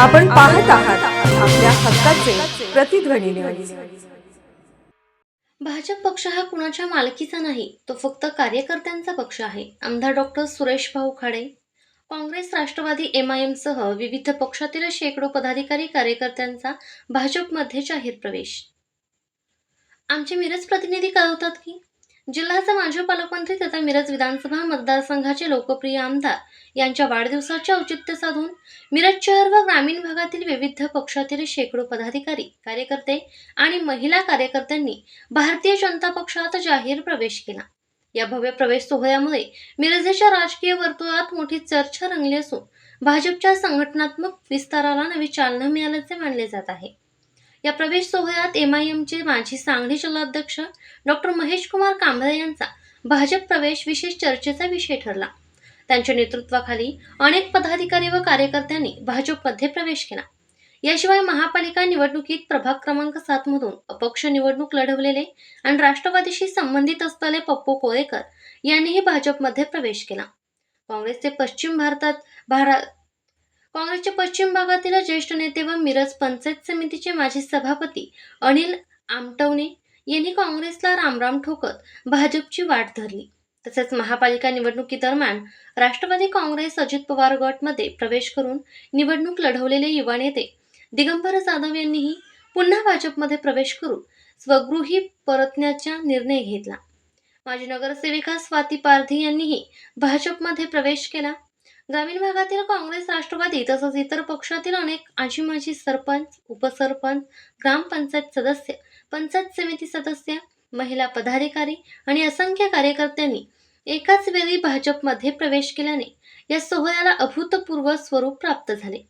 आपण पाहत आहात आपल्या हक्काचे प्रतिध्वनी न्यूज। भाजप पक्ष हा कुणाच्या मालकीचा नाही, तो फक्त कार्यकर्त्यांचा पक्ष आहे। आमदार डॉक्टर सुरेश भाऊ खाडे, काँग्रेस, राष्ट्रवादी, MIM सह विविध पक्षातील शेकडो पदाधिकारी कार्यकर्त्यांचा भाजपमध्ये जाहीर प्रवेश। आमचे मिरज प्रतिनिधी कळवतात की जिल्ह्याचे माजी पालकमंत्री तथा मिरज विधानसभा मतदारसंघाचे लोकप्रिय आमदार यांच्या वाढदिवसाचे औचित्य साधून मिरज शहर व ग्रामीण भागातील विविध पक्षातील शेकडो पदाधिकारी, कार्यकर्ते आणि महिला कार्यकर्त्यांनी भारतीय जनता पक्षात जाहीर प्रवेश केला। या भव्य प्रवेश सोहळ्यामुळे मिरजेच्या राजकीय वर्तुळात मोठी चर्चा रंगली असून भाजपच्या संघटनात्मक विस्ताराला नवी चालना मिळाल्याचे मानले जात आहे। या प्रवेश सोहळ्यात MIMचे माजी सांगली जिल्हाध्यक्ष डॉक्टर महेश कुमार कांबळे यांचा भाजप प्रवेश विशेष चर्चेचा विषय ठरला। त्यांच्या नेतृत्वाखाली अनेक पदाधिकारी व कार्यकर्त्यांनी भाजपमध्ये प्रवेश केला। याशिवाय महापालिका निवडणुकीत प्रभाग क्रमांक 7 मधून अपक्ष निवडणूक लढवलेले आणि राष्ट्रवादीशी संबंधित असलेले पप्पू कोळेकर यांनीही भाजपमध्ये प्रवेश केला। काँग्रेसचे पश्चिम भागातील ज्येष्ठ नेते व मिरज पंचायत समितीचे माजी सभापती अनिल आमटवणे यांनी काँग्रेसला रामराम ठोकत भाजपची वाट धरली। तसेच महापालिका निवडणुकीदरम्यान राष्ट्रवादी काँग्रेस अजित पवार गटमध्ये प्रवेश करून निवडणूक लढवलेले युवा नेते दिगंबर जाधव यांनीही पुन्हा भाजपमध्ये प्रवेश करून स्वगृही परतण्याचा निर्णय घेतला। माजी नगरसेविका स्वाती पारधी यांनीही भाजपमध्ये प्रवेश केला। ग्रामीण भागातील काँग्रेस, राष्ट्रवादी तसंच इतर पक्षातील अनेक आजी माजी सरपंच, उपसरपंच, ग्रामपंचायत सदस्य, पंचायत समिती सदस्य, महिला पदाधिकारी आणि असंख्य कार्यकर्त्यांनी एकाच वेळी भाजपमध्ये प्रवेश केल्याने या सोहळ्याला अभूतपूर्व स्वरूप प्राप्त झाले।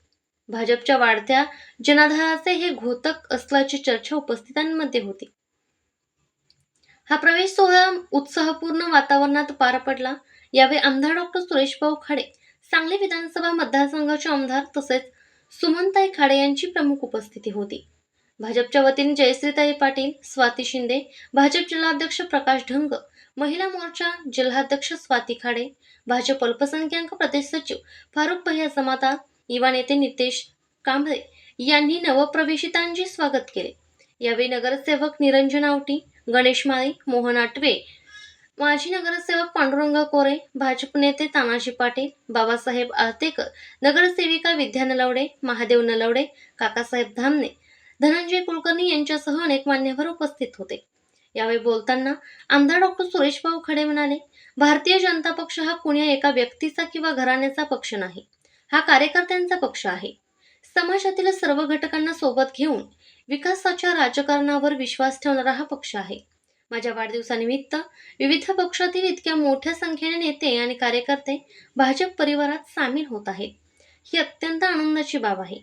भाजपच्या वाढत्या जनाधाराचे हे घोतक असल्याची चर्चा उपस्थितांमध्ये होती। हा प्रवेश सोहळा उत्साहपूर्ण वातावरणात पार पडला। यावेळी आमदार डॉक्टर सुरेश भाऊ खाडे, सांगली विधानसभा मतदारसंघाचे आमदार तसेच सुमनताई खाडे यांची प्रमुख उपस्थिती होती। भाजपच्या वतीने जयश्रीताई पाटील, स्वाती शिंदे, भाजप जिल्हाध्यक्ष प्रकाश ढंग, महिला मोर्चा जिल्हाध्यक्ष स्वाती खाडे, भाजप अल्पसंख्याक प्रदेश सचिव फारुख भैया जमादार, युवा नेते नितेश कांबळे यांनी नवप्रवेशितांचे स्वागत केले। यावेळी नगरसेवक निरंजन आवटी, गणेश माळी, मोहन आटवे, माजी नगरसेवक पांडुरंग कोरे, भाजप नेते तानाजी पाटील, बाबासाहेब आळतेकर, नगरसेविका विद्या नलवडे, महादेव नलवडे, काकासाहेब धामणे, धनंजय कुलकर्णी यांच्यासह अनेक मान्यवर उपस्थित होते। यावेळी बोलताना आमदार डॉक्टर सुरेश भाऊ खडे म्हणाले, भारतीय जनता पक्ष हा कुण्या एका व्यक्तीचा किंवा घराण्याचा पक्ष नाही, हा कार्यकर्त्यांचा पक्ष आहे। समाजातील सर्व घटकांना सोबत घेऊन विकासाच्या राजकारणावर विश्वास ठेवणारा हा पक्ष आहे। माझ्या वाढदिवसानिमित्त विविध पक्षातील इतक्या मोठ्या संख्येने नेते आणि कार्यकर्ते भाजप परिवारात सामील होत आहेत, ही अत्यंत आनंदाची बाब आहे।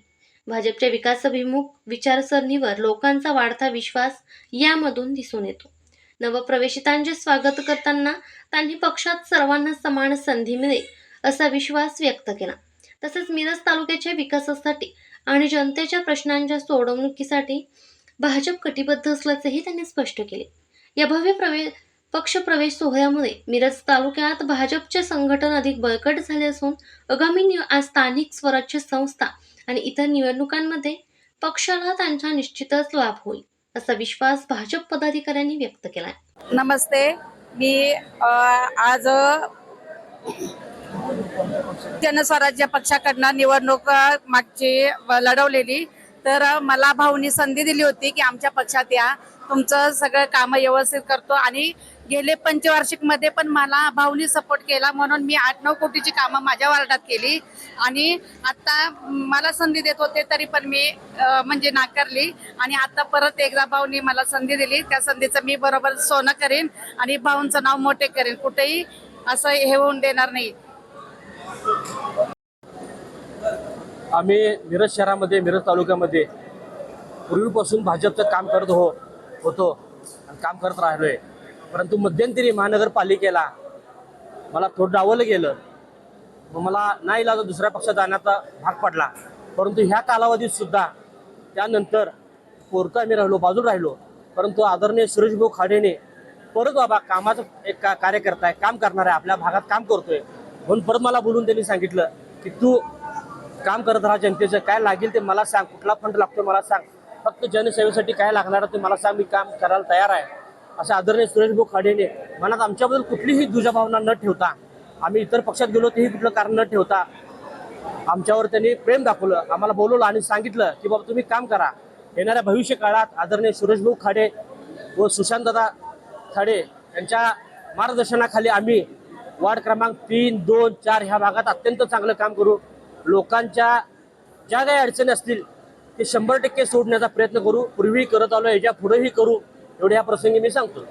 भाजपच्या विकासाभिमुख विचारसरणीवर लोकांचा वाढता विश्वास यामधून दिसून येतो। नवप्रवेशितांचे स्वागत करताना त्यांनी पक्षात सर्वांना समान संधी मिळेल असा विश्वास व्यक्त केला। तसेच मिरज तालुक्याच्या विकासासाठी आणि जनतेच्या प्रश्नांच्या सोडवणुकीसाठी भाजप कटिबद्ध असल्याचेही त्यांनी स्पष्ट केले। या भव्य पक्ष प्रवेश सोहळ्यामुळे मिरज तालुक्यात भाजपचे संघटन अधिक बळकट झाले असून आगामी स्थानिक स्वराज्य संस्था आणि इतर निवडणुकांमध्ये पक्षाला त्यांचा निश्चितच लाभ होईल असा विश्वास भाजप पदाधिकाऱ्यांनी व्यक्त केला। नमस्ते, मी आज जनस्वराज्य पक्षाकडनं निवडणूक मागची लढवलेली, तर मला भाऊनी संधी दिली होती की आमच्या पक्षात या, तुमचं सगळं कामं व्यवस्थित करतो आणि गेले पंचवार्षिक मध्ये पण मला भाऊनी सपोर्ट केला, म्हणून मी 8-9 कोटीची कामं माझ्या वार्डात केली आणि आता मला संधी देत होते तरी पण मी म्हणजे नाकारली आणि आता परत एकदा भाऊनी मला संधी दिली, त्या संधीचं मी बरोबर सोनं करेन आणि भाऊंचं नाव मोठे करेन, कुठेही असं हे होऊन देणार नाही। आम्ही मिरज शहरामध्ये, मिरज तालुक्यामध्ये पूर्वीपासून भाजपचं काम करत होतो आणि काम करत राहिलोय, परंतु मध्यंतरी महानगरपालिकेला मला थोडं डावलं गेलं, मग मला नाही इलाज दुसऱ्या पक्षात जाण्याचा भाग पडला। परंतु ह्या कालावधीत सुद्धा त्यानंतर पोरतं आम्ही बाजूला राहिलो, परंतु आदरणीय सुरेश भाऊ खाडेने परत बाबा कामाचा एक कार्यकर्ता आहे, काम करणार आहे, आपल्या भागात काम करतोय म्हणून परत मला बोलून त्यांनी सांगितलं की तू काम करत राहा जनतेचं. काय लागेल ते मला सांग, कुठला फंड लागतो मला सांग, फक्त जनसेवेसाठी काय लागणार ते मला सांग, मी काम करायला तयार आहे, असं आदरणीय सुरेश भाऊ खाडेने मनात आमच्याबद्दल कुठलीही दुजाभावना न ठेवता, आम्ही इतर पक्षात गेलो तेही कुठलं कारण न ठेवता आमच्यावर त्यांनी प्रेम दाखवलं, आम्हाला बोलवलं आणि सांगितलं की बाबा तुम्ही काम करा. येणाऱ्या भविष्य काळात आदरणीय सुरेश भाऊ खाडे व सुशांतदादा खाडे यांच्या मार्गदर्शनाखाली आम्ही वार्ड क्रमांक 3, 2, 4 ह्या भागात अत्यंत चांगलं काम करू. लोकांच्या ज्या काही अडचणी असतील ते 100% सोडण्याचा प्रयत्न करू. पूर्वी करत आलो, याच्या पुढेही करू, एवढे या प्रसंगी मी सांगतो.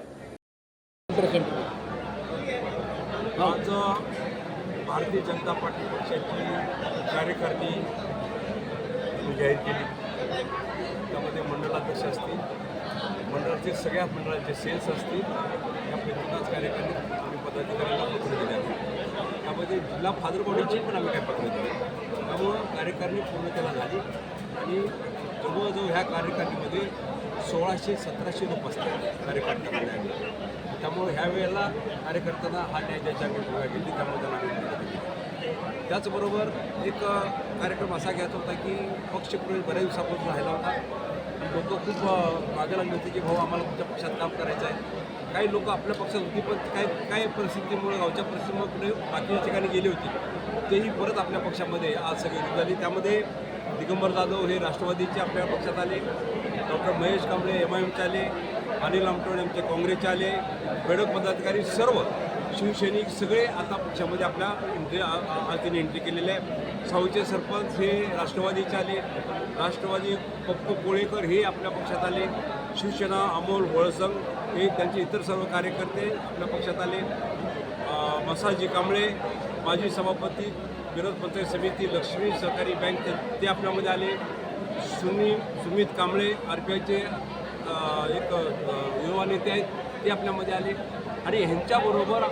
आज भारतीय जनता पार्टी पक्षाची कार्यकारिणी जाहीर केली. त्यामध्ये मंडळाध्यक्ष असतील, मंडळाचे सगळ्या मंडळाचे सेल्स असतील, या प्रत्येकाच कार्यकारिणीत आम्ही पदाधिकाऱ्यांना पत्र दिले आहे. त्यामध्ये जिल्हा फादर बॉडीची पण आम्ही काही पत्र दिले. त्यामुळं कार्यकारिणी पूर्णतेला झाली आणि जवळजवळ ह्या कार्यकारिणीमध्ये 1600-1700 लोक असतात कार्यकर्त्यांमध्ये. त्यामुळे ह्या वेळेला कार्यकर्त्यांना हा न्याय द्यायची आम्ही भूमिका घेतली. त्यामुळे त्यांना आम्ही मदत केली. त्याचबरोबर एक कार्यक्रम असा घ्यायचा होता की पक्षप्रवेश बऱ्याच दिवसापासून राहिला होता. लोक खूप मागे लागले होते की भाऊ आम्हाला तुमच्या पक्षात काम करायचं आहे. काही लोक आपल्या पक्षात होती पण काही परिस्थितीमुळे, गावच्या परिस्थितीमुळे कुठे बाकीच्या ठिकाणी गेली होती, तेही परत आपल्या पक्षामध्ये आज सगळी झाली. त्यामध्ये दिगंबर जाधव हे राष्ट्रवादीचे आपल्या पक्षात आले, डॉक्टर महेश कांबळे MIMचे आले, अनिल आमटवणे आमचे काँग्रेसचे आले, बेडक पदाधिकारी सर्व शिवसैनिक सगळे आता पक्षामध्ये आपल्या त्यांनी एंट्री केलेली आहे. साऊचे सरपंच हे राष्ट्रवादीचे आले, राष्ट्रवादी पप्पू कोळेकर हे आपल्या पक्षात आले, शिवसेना अमोल वळसंग हे त्यांचे इतर सर्व कार्यकर्ते आपल्या पक्षात आले, मसाजी कांबळे माजी सभापती विरोध पंचायत समिती लक्ष्मी सहकारी बँक ते आपल्यामध्ये आले, सुमित कांबळे RPIचे एक युवा नेते आहेत ते आपल्यामध्ये आले आणि ह्यांच्याबरोबर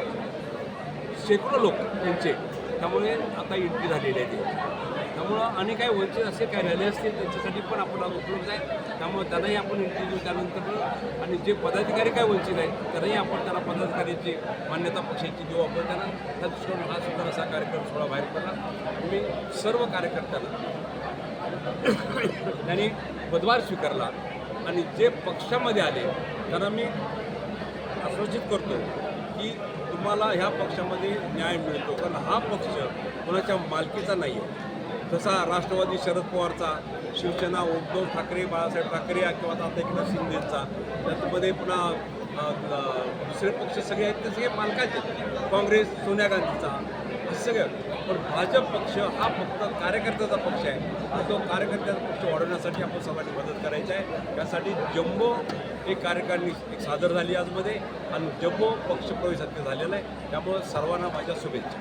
शेकडो लोक त्यांचे त्यामुळे आता एंट्री झालेली आहे त्यांची. त्यामुळं आणि काही वंचित असे काही राहिले असतील त्यांच्यासाठी पण आपण आज उपलब्ध आहे. त्यामुळे त्यांनाही आपण एंट्री देऊ. त्यानंतर आणि जे पदाधिकारी काय वंचित आहेत त्यांनाही आपण त्यांना पदाधिकाऱ्याची मान्यता पक्षाची देऊ. आपण त्यांना त्या दृष्टीने हा सुद्धा असा कार्यक्रम सोहळा बाहेर पडला. मी सर्व कार्यकर्त्यांना त्यांनी पदभार स्वीकारला आणि जे पक्षामध्ये आले त्यांना मी आश्वासित करतो की तुम्हाला ह्या पक्षामध्ये न्याय मिळतो, कारण हा पक्ष कोणाच्या मालकीचा नाही आहे. जसा राष्ट्रवादी शरद पवारचा, शिवसेना उद्धव ठाकरे बाळासाहेब ठाकरे किंवा आता एकनाथ शिंदेचा, त्यामध्ये पुन्हा दुसरे पक्ष सगळे आहेत ते सगळे मालकाचे, काँग्रेस सोनिया गांधीचा सगळं. पण भाजप पक्ष हा फक्त कार्यकर्त्याचा पक्ष आहे आणि तो कार्यकर्त्याचा पक्ष वाढवण्यासाठी आपण सर्वांनी मदत करायची आहे. त्यासाठी जम्बो एक कार्यकारिणी एक सादर झाली आजमध्ये आणि जम्बो पक्षप्रवेश सत्य झालेला आहे. त्यामुळं सर्वांना माझ्या शुभेच्छा.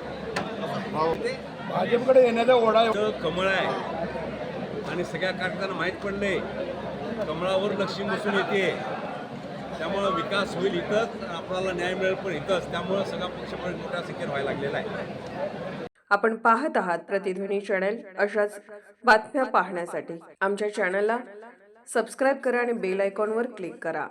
भाजपकडे येण्याचा ओढा कमळ आहे आणि सगळ्या कार्यकर्त्यांना माहीत पडले कमळावर लक्ष्मी बसून येते. त्यामुळं विकास होईल इथंच, आपल्याला न्याय मिळेल पण इथंच. त्यामुळं सगळा पक्षप्रवेश मोठ्या संख्येने व्हायला लागलेला आहे. आपण पाहत आहात प्रतिध्वनी चॅनल. अशाच बातम्या पाहण्यासाठी आमच्या चॅनलला सबस्क्राईब करा आणि बेल आयकॉनवर क्लिक करा.